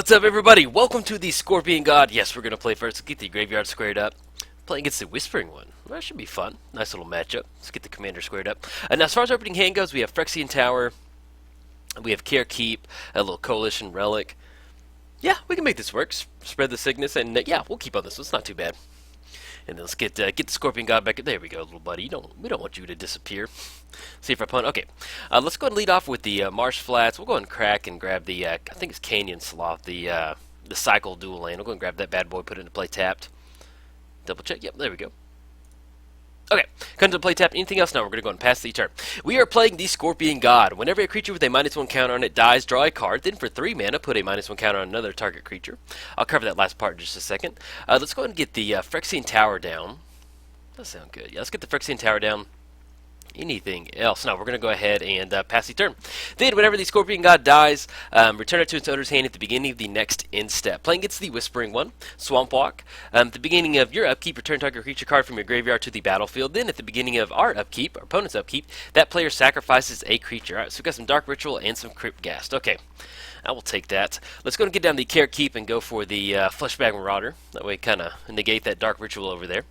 What's up, everybody? Welcome to the Scorpion God. Yes, we're going to play first. Let's get the graveyard squared up. Playing against the Whispering one. Well, that should be fun. Nice little matchup. Let's get the commander squared up. Now, as far as our opening hand goes, we have Phyrexian Tower. We have Care Keep, a little Coalition Relic. Yeah, we can make this work. Spread the sickness, and yeah, we'll keep on this one. It's not too bad. And then let's get the Scorpion God back. There we go, little buddy. We don't want you to disappear. See if our opponent. Okay, let's go ahead and lead off with the Marsh Flats. We'll go ahead and crack and grab the I think it's Canyon Sloth, the Cycle Dual Land. We'll go ahead and grab that bad boy, put it into play tapped. Double check. Yep, there we go. Okay, come to play tap. Anything else? Now we're going to go and pass the turn. We are playing the Scorpion God. Whenever a creature with a -1 counter on it dies, draw a card. Then for 3 mana, put a -1 counter on another target creature. I'll cover that last part in just a second. Let's go ahead and get the Phyrexian Tower down. That sounds good. Yeah, let's get the Phyrexian Tower down. Anything else? No, we're going to go ahead and pass the turn. Then, whenever the Scorpion God dies, return it to its owner's hand at the beginning of the next end step. Playing against the Whispering one, Swamp Walk. At the beginning of your upkeep, return target creature card from your graveyard to the battlefield. Then, at the beginning of our upkeep, our opponent's upkeep, that player sacrifices a creature. Alright, so we've got some Dark Ritual and some Crypt Ghast. Okay, I will take that. Let's go and get down the Care Keep and go for the Fleshbag Marauder. That way, kind of negate that Dark Ritual over there.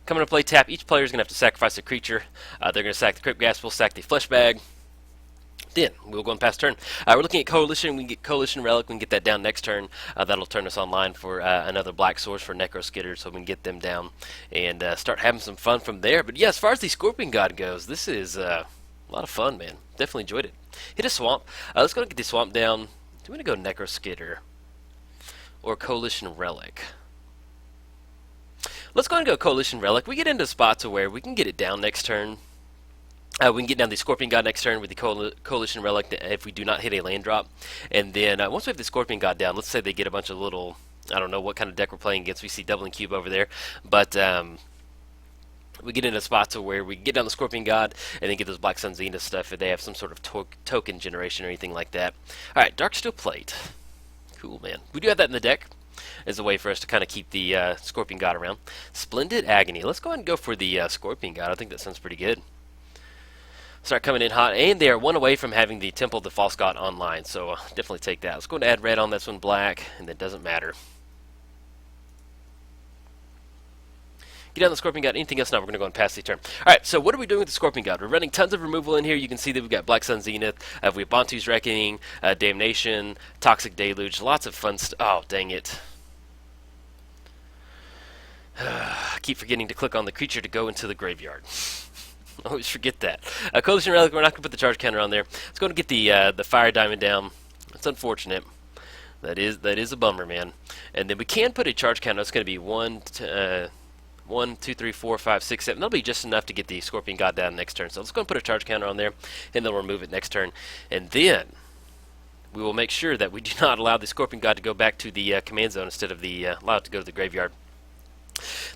Coming to play tap, each player is going to have to sacrifice a creature. They're going to sack the Crypt Ghast, we'll sack the Fleshbag. Then, we'll go and pass turn. We're looking at Coalition, we can get Coalition Relic, we can get that down next turn. That'll turn us online for another Black Source for Necro Skitter, so we can get them down and start having some fun from there. But yeah, as far as the Scorpion God goes, this is a lot of fun, man. Definitely enjoyed it. Hit a Swamp. Let's go and get the Swamp down. Do we want to go Necro Skitter or Coalition Relic? Let's go and go Coalition Relic. We get into spots where we can get it down next turn. We can get down the Scorpion God next turn with the Coalition Relic if we do not hit a land drop. And then once we have the Scorpion God down, let's say they get a bunch of little, I don't know what kind of deck we're playing against. We see Doubling Cube over there. But we get into spots where we get down the Scorpion God and then get those Black Sun Zenith stuff if they have some sort of token generation or anything like that. Alright, Darksteel Plate. Cool, man. We do have that in the deck as a way for us to kind of keep the Scorpion God around. Splendid Agony. Let's go ahead and go for the Scorpion God. I think that sounds pretty good. Start coming in hot, and they are one away from having the Temple of the False God online, so definitely take that. Let's go ahead and add red on this one, black, and it doesn't matter. Get down the Scorpion God. Anything else? Now we're going to go and pass the turn. Alright, so what are we doing with the Scorpion God? We're running tons of removal in here. You can see that we've got Black Sun Zenith, we have Bantu's Reckoning, Damnation, Toxic Deluge, lots of fun stuff. Oh, dang it. I keep forgetting to click on the creature to go into the graveyard. I always forget that. Coalition Relic, we're not going to put the charge counter on there. Let's go and get the Fire Diamond down. That's unfortunate. That is a bummer, man. And then we can put a charge counter. It's going to be 1, 2, 3, 4, 5, 6, 7. That'll be just enough to get the Scorpion God down next turn. So let's go and put a charge counter on there, and then we'll remove it next turn. And then we will make sure that we do not allow the Scorpion God to go back to the command zone instead of allow it to go to the graveyard.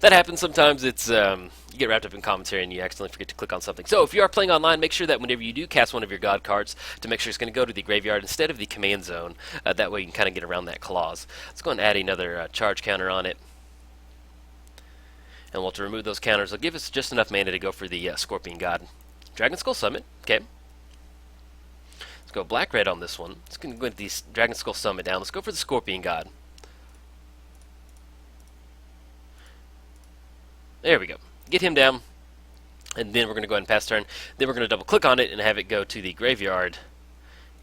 That happens sometimes. It's you get wrapped up in commentary and you accidentally forget to click on something. So if you are playing online, make sure that whenever you do cast one of your God cards, to make sure it's going to go to the graveyard instead of the command zone. That way you can kind of get around that clause. Let's go and add another charge counter on it. And we'll have to remove those counters. It'll give us just enough mana to go for the Scorpion God. Dragon Skull Summit. Okay. Let's go black-red on this one. Let's go with the Dragon Skull Summit down. Let's go for the Scorpion God. There we go. Get him down. And then we're going to go ahead and pass turn. Then we're going to double-click on it and have it go to the graveyard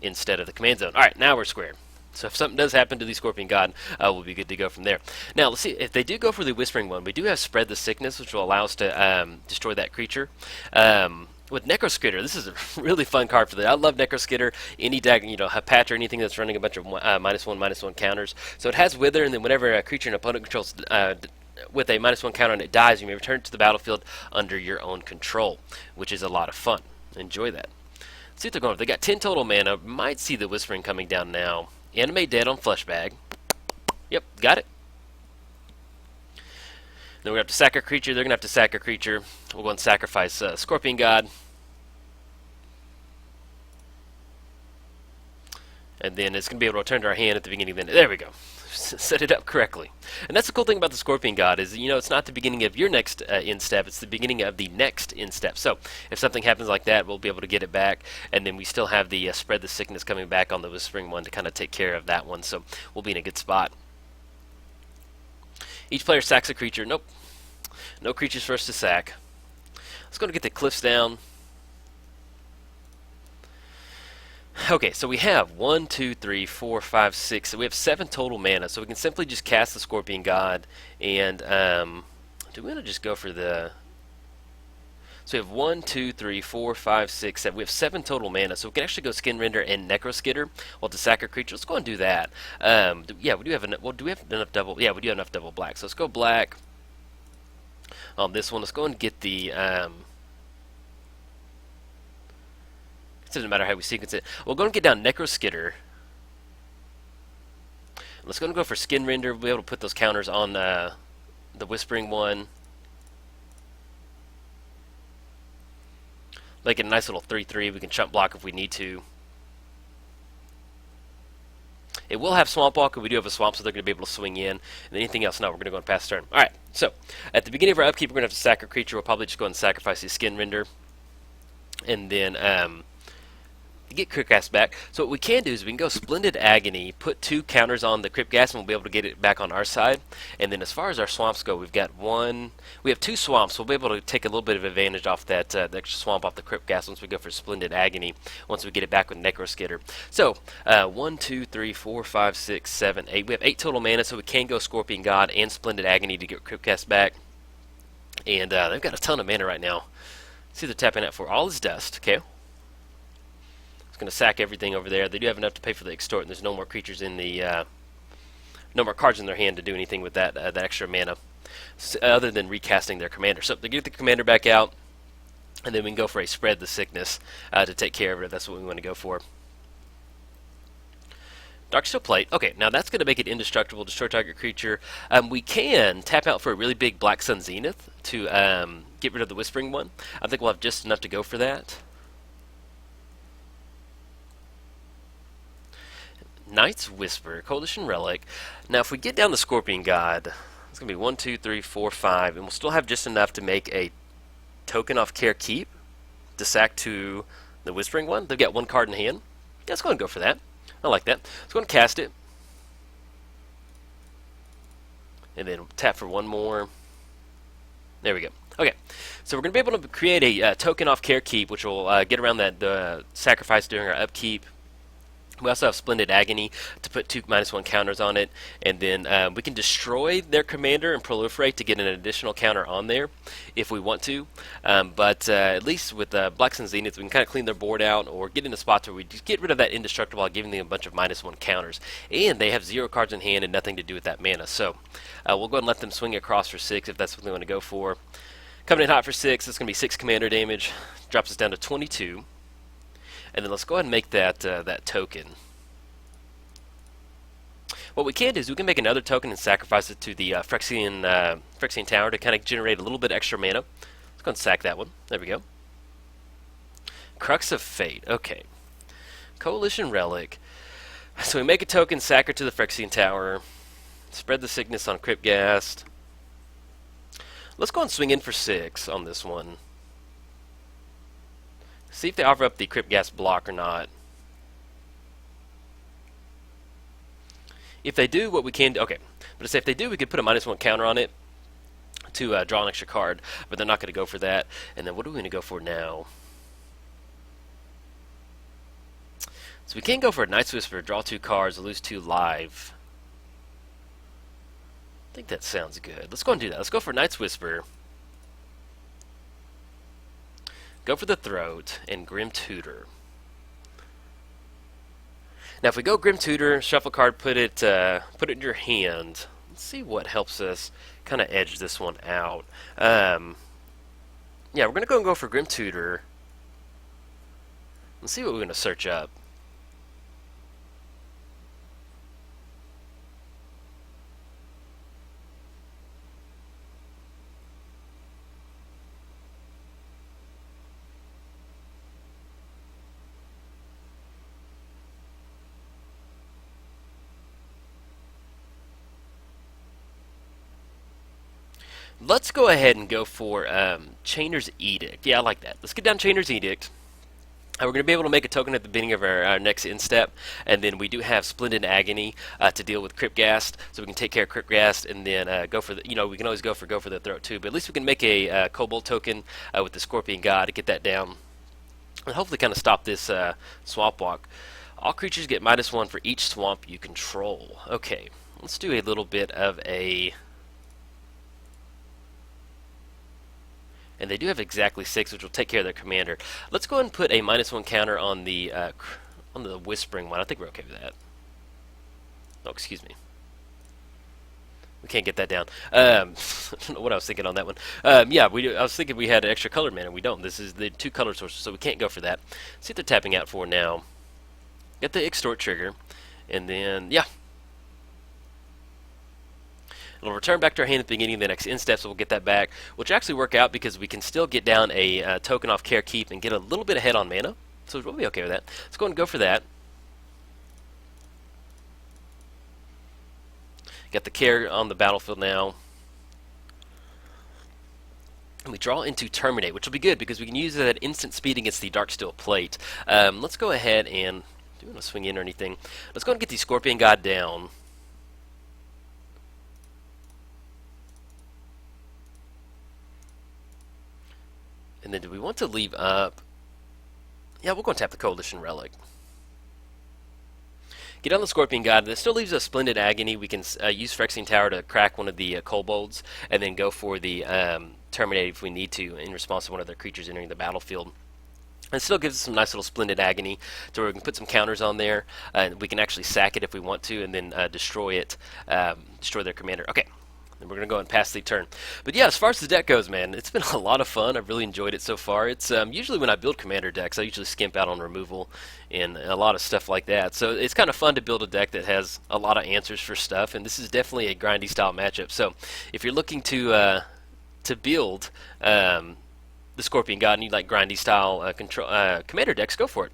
instead of the command zone. Alright, now we're square. So if something does happen to the Scorpion God, we'll be good to go from there. Now, let's see. If they do go for the Whispering one, we do have Spread the Sickness, which will allow us to destroy that creature. With Necro Skitter, this is a really fun card for that. I love Necro Skitter. Any deck, Hapatra, anything that's running a bunch of -1/-1 counters. So it has Wither, and then whenever a creature an opponent controls with a -1 counter and it dies, you may return it to the battlefield under your own control, which is a lot of fun. Enjoy that. Let's see what they're going with. They got 10 total mana. Might see the Whispering coming down now. Animate Dead on Fleshbag. Yep, got it. Then we're going to have to sack a creature. They're going to have to sack a creature. We'll go and sacrifice Scorpion God. And then it's going to be able to return to our hand at the beginning of the end. There we go. set it up correctly. And that's the cool thing about the Scorpion God is, it's not the beginning of your next end step, it's the beginning of the next end step. So if something happens like that, we'll be able to get it back, and then we still have the Spread the Sickness coming back on the Whispering one to kind of take care of that one, so we'll be in a good spot. Each player sacks a creature. Nope. No creatures for us to sack. Let's go and get the cliffs down. Okay, so we have 1, 2, 3, 4, 5, 6. So we have 7 total mana. So we can simply just cast the Scorpion God. And do we want to just go for the... So we have 1, 2, 3, 4, 5, 6, 7. We have 7 total mana. So we can actually go Skinrender and Necroskitter. Well, to sack a creature. Let's go and do that. Yeah, we do have enough... Well, do we have enough double... Yeah, we do have enough double black. So let's go black on this one. Let's go and get the... It doesn't matter how we sequence it. We'll go and get down Necroskitter. Let's go and go for Skinrender. We'll be able to put those counters on the Whispering one. Make it a nice little 3/3. We can chump block if we need to. It will have Swamp Walk, and we do have a Swamp, so they're going to be able to swing in. And anything else, no, we're going to go and pass turn. Alright, so at the beginning of our upkeep, we're going to have to sack a creature. We'll probably just go and sacrifice the Skinrender. And then... get Crypt Gas back. So what we can do is we can go Splendid Agony, put 2 counters on the Crypt Gas, and we'll be able to get it back on our side. And then as far as our swamps go, we have 2 swamps. We'll be able to take a little bit of advantage off that the extra swamp off the Crypt Gas once we go for Splendid Agony, once we get it back with Necroskitter. So 1, 2, 3, 4, 5, 6, 7, 8. We have 8 total mana, so we can go Scorpion God and Splendid Agony to get Crypt Gas back. And they've got a ton of mana right now. See, they're tapping out for all is dust. Okay. Going to sack everything over there. They do have enough to pay for the extort, and there's no more creatures in the no more cards in their hand to do anything with that extra mana, other than recasting their commander. So they get the commander back out, and then we can go for a Spread the Sickness to take care of it. That's what we want to go for. Darksteel Plate. Okay, now that's going to make it indestructible, destroy target creature. We can tap out for a really big Black Sun Zenith to get rid of the Whispering one. I think we'll have just enough to go for that. Knight's Whisper, Coalition Relic. Now, if we get down the Scorpion God, it's going to be 1, 2, 3, 4, 5, and we'll still have just enough to make a token off Care Keep to sack to the Whispering one. They've got 1 card in hand. Yeah, let's go and go for that. I like that. Let's go and cast it. And then tap for 1 more. There we go. Okay, so we're going to be able to create a token off Care Keep, which will get around that sacrifice during our upkeep. We also have Splendid Agony to put 2 -1 counters on it, and then we can destroy their commander and proliferate to get an additional counter on there if we want to. But at least with Black Sun Zenith, we can kind of clean their board out or get in a spot where we just get rid of that indestructible while giving them a bunch of -1 counters. And they have 0 cards in hand and nothing to do with that mana. So we'll go ahead and let them swing across for 6 if that's what they want to go for. Coming in hot for 6, it's going to be 6 commander damage. Drops us down to 22. And then let's go ahead and make that that token. What we can do is we can make another token and sacrifice it to the Phyrexian Tower to kind of generate a little bit extra mana. Let's go and sack that one. There we go. Crux of Fate. Okay. Coalition Relic. So we make a token, sack her to the Phyrexian Tower. Spread the Sickness on Crypt Gas. Let's go and swing in for 6 on this one. See if they offer up the Crypt Gas block or not. If they do, what we can do... Okay, but if they do, we could put a -1 counter on it to draw an extra card, but they're not going to go for that. And then what are we going to go for now? So we can go for a Knight's Whisper, draw 2 cards, lose 2 live. I think that sounds good. Let's go and do that. Let's go for Knight's Whisper. Go for the Throat and Grim Tutor. Now, if we go Grim Tutor, shuffle card, put it in your hand. Let's see what helps us kind of edge this one out. Yeah, we're going to go and go for Grim Tutor. Let's see what we're going to search up. Let's go ahead and go for Chainer's Edict. Yeah, I like that. Let's get down Chainer's Edict. We're going to be able to make a token at the beginning of our next instep, and then we do have Splendid Agony to deal with Cryptghast, so we can take care of Cryptghast, and then go for the, we can always go for the throat too, but at least we can make a Kobold token with the Scorpion God to get that down, and hopefully kind of stop this swamp walk. All creatures get -1 for each swamp you control. Okay, let's do a little bit of a... And they do have exactly 6, which will take care of their commander. Let's go ahead and put a -1 counter on the Whispering one. I think we're okay with that. Oh, excuse me. We can't get that down. I don't know what I was thinking on that one. Yeah, we do. I was thinking we had an extra color mana. We don't. This is the 2 color sources, so we can't go for that. See what they're tapping out for now. Get the Extort trigger, and then, yeah. It'll return back to our hand at the beginning of the next end step, so we'll get that back, which actually work out because we can still get down a token off Care Keep and get a little bit ahead on mana, so we'll be okay with that. Let's go ahead and go for that. Got the Care on the battlefield now. And we draw into Terminate, which will be good because we can use it at instant speed against the Darksteel Plate. Let's go ahead and... do you want to swing in or anything? Let's go ahead and get the Scorpion God down. And then do we want to leave up... yeah, we're going to tap the Coalition Relic. Get on the Scorpion God. That still leaves us Splendid Agony. We can use Phyrexian Tower to crack one of the Kobolds, and then go for the Terminate if we need to in response to one of their creatures entering the battlefield. And it still gives us some nice little Splendid Agony to where we can put some counters on there, and we can actually sack it if we want to, and then destroy it, destroy their commander. Okay. And we're going to go and pass the turn. But yeah, as far as the deck goes, man, it's been a lot of fun. I've really enjoyed it so far. It's usually when I build commander decks, I usually skimp out on removal and a lot of stuff like that. So it's kind of fun to build a deck that has a lot of answers for stuff, and this is definitely a grindy style matchup. So if you're looking to build the Scorpion God and you like grindy style commander decks, go for it.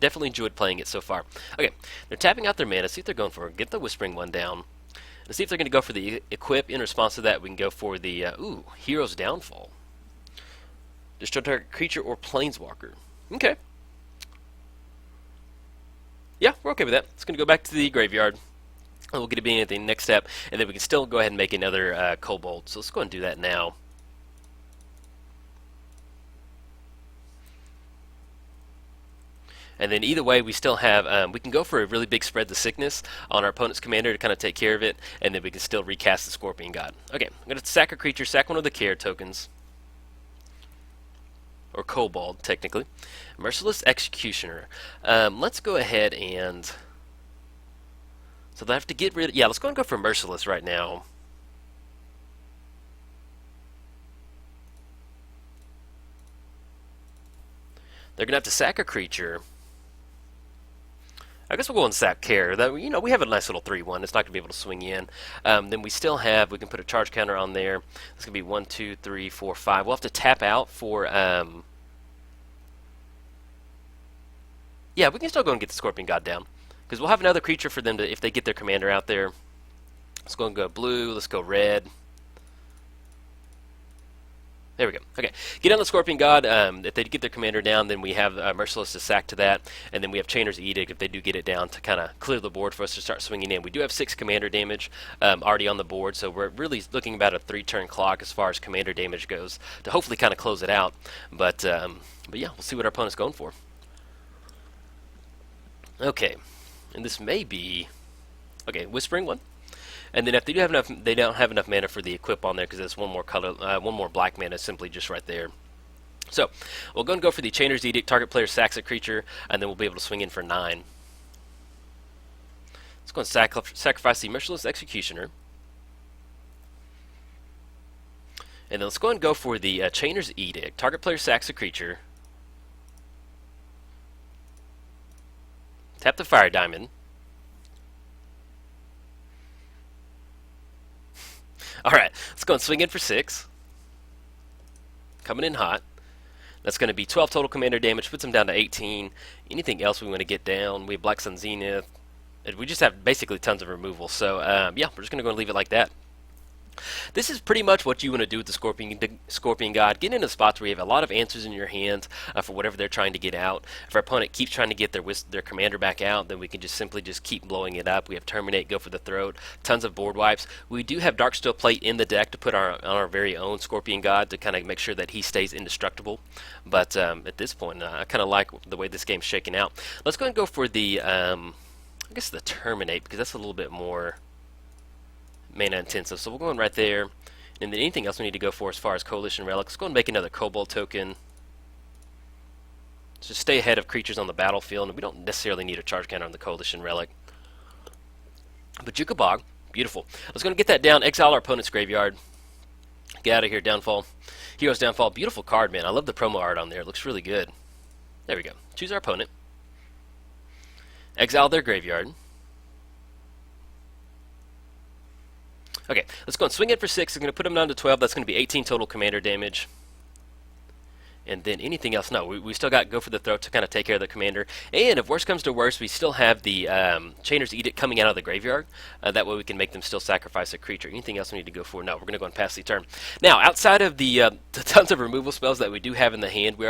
Definitely enjoyed playing it so far. Okay, they're tapping out their mana. See what they're going for. Get the Whispering one down. Let's see if they're going to go for the Equip. In response to that, we can go for the Hero's Downfall. Destroy target creature or planeswalker. Okay. Yeah, we're okay with that. It's going to go back to the graveyard. And we'll get it being at the next step, and then we can still go ahead and make another Kobold. So let's go ahead and do that now. And then either way, we still have, we can go for a really big Spread the Sickness on our opponent's commander to kind of take care of it, and then we can still recast the Scorpion God. Okay, I'm going to sack a creature, sack one of the Care tokens. Or Kobold, technically. Merciless Executioner. Let's go ahead and... so they'll have to get rid of... yeah, let's go and go for Merciless right now. They're going to have to sack a creature. I guess we'll go and sack Care. That, we have a nice little 3/1. It's not going to be able to swing in. Then we still have, we can put a charge counter on there. It's going to be 1, 2, 3, 4, 5. We'll have to tap out for, yeah, we can still go and get the Scorpion God down. Because we'll have another creature for them to, if they get their commander out there. Let's go and go blue. Let's go red. There we go. Okay, get on the Scorpion God. If they get their commander down, then we have Merciless to sack to that, and then we have Chainer's Edict if they do get it down to kind of clear the board for us to start swinging in. We do have 6 commander damage already on the board, so we're really looking about a 3-turn clock as far as commander damage goes to hopefully kind of close it out. But yeah, we'll see what our opponent's going for. Okay, and this may be okay. Whispering one. And then if they do have enough, they don't have enough mana for the Equip on there because there's one more color, one more black mana simply just right there. So we'll go and go for the Chainer's Edict. Target player sacks a creature, and then we'll be able to swing in for 9. Let's go and sacrifice the Merciless Executioner. And then let's go and go for the Chainer's Edict. Target player sacks a creature. Tap the Fire Diamond. Alright, let's go and swing in for 6. Coming in hot. That's going to be 12 total commander damage, puts them down to 18. Anything else we want to get down? We have Black Sun Zenith. We just have basically tons of removal. So, yeah, we're just going to go and leave it like that. This is pretty much what you want to do with the Scorpion God. Get into spots where you have a lot of answers in your hands for whatever they're trying to get out. If our opponent keeps trying to get their commander back out, then we can just simply just keep blowing it up. We have Terminate, Go for the Throat, tons of board wipes. We do have Darksteel Plate in the deck to put on our very own Scorpion God to kind of make sure that he stays indestructible. But at this point, I kind of like the way this game's shaking out. Let's go ahead and go for the, I guess the Terminate, because that's a little bit more mana intensive. So we're going right there. And then anything else we need to go for as far as Coalition Relics, go and make another Kobold token. Just stay ahead of creatures on the battlefield, and we don't necessarily need a charge counter on the Coalition Relic. But Jukabog, beautiful. Let's go and get that down, exile our opponent's graveyard. Get out of here, Downfall. Hero's Downfall, beautiful card, man. I love the promo art on there. It looks really good. There we go. Choose our opponent. Exile their graveyard. Okay, let's go and swing it for 6. I'm going to put him down to 12. That's going to be 18 total commander damage. And then anything else? No, we still got Go for the Throat to kind of take care of the commander. And if worse comes to worse, we still have the Chainer's Edict coming out of the graveyard. That way we can make them still sacrifice a creature. Anything else we need to go for? No, we're going to go and pass the turn. Now, outside of the tons of removal spells that we do have in the hand, we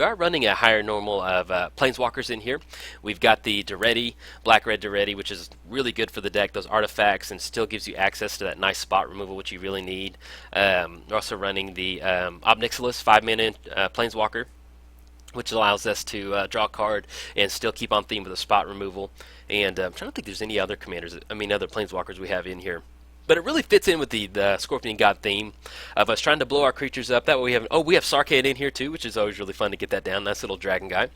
are running a higher normal of Planeswalkers in here. We've got the Daretti, Black-Red Daretti, which is really good for the deck, those artifacts, and still gives you access to that nice spot removal, which you really need. We're also running the Obnixilis, 5-mana Planeswalker, which allows us to draw a card and still keep on theme with a spot removal. And I'm trying to think if there's any other other Planeswalkers we have in here. But it really fits in with the Scorpion God theme of us trying to blow our creatures up. That way we have Sarkhan in here too, which is always really fun to get that down. Nice little dragon guy.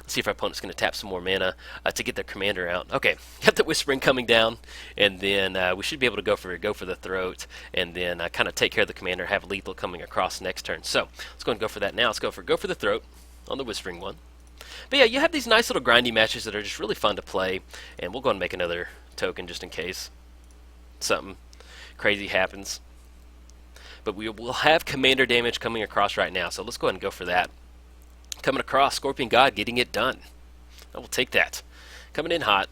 Let's see if our opponent's going to tap some more mana to get their commander out. Okay, got the Whispering coming down, and then we should be able to go for the Throat, and then kind of take care of the commander, have lethal coming across next turn. So let's go and go for that now. Let's go for the Throat on the Whispering one. But yeah, you have these nice little grindy matches that are just really fun to play, and we'll go and make another token just in case something crazy happens. But we will have commander damage coming across right now, so let's go ahead and go for that. Coming across, Scorpion God getting it done. I will take that. Coming in hot.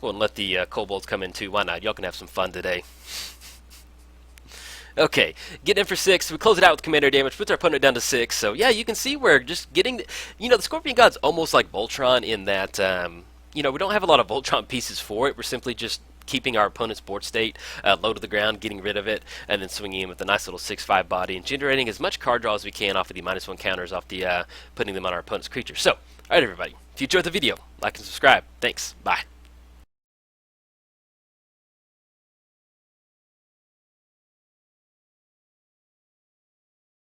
Go and let the kobolds come in too. Why not? Y'all can have some fun today. Okay, getting in for 6. We close it out with commander damage, puts our opponent down to 6. So yeah, you can see we're just getting, the Scorpion God's almost like Voltron in that, we don't have a lot of Voltron pieces for it. We're simply just keeping our opponent's board state low to the ground, getting rid of it, and then swinging in with a nice little 6/5 body and generating as much card draw as we can off of the -1 counters off the putting them on our opponent's creature. So, alright everybody, if you enjoyed the video, like and subscribe. Thanks. Bye.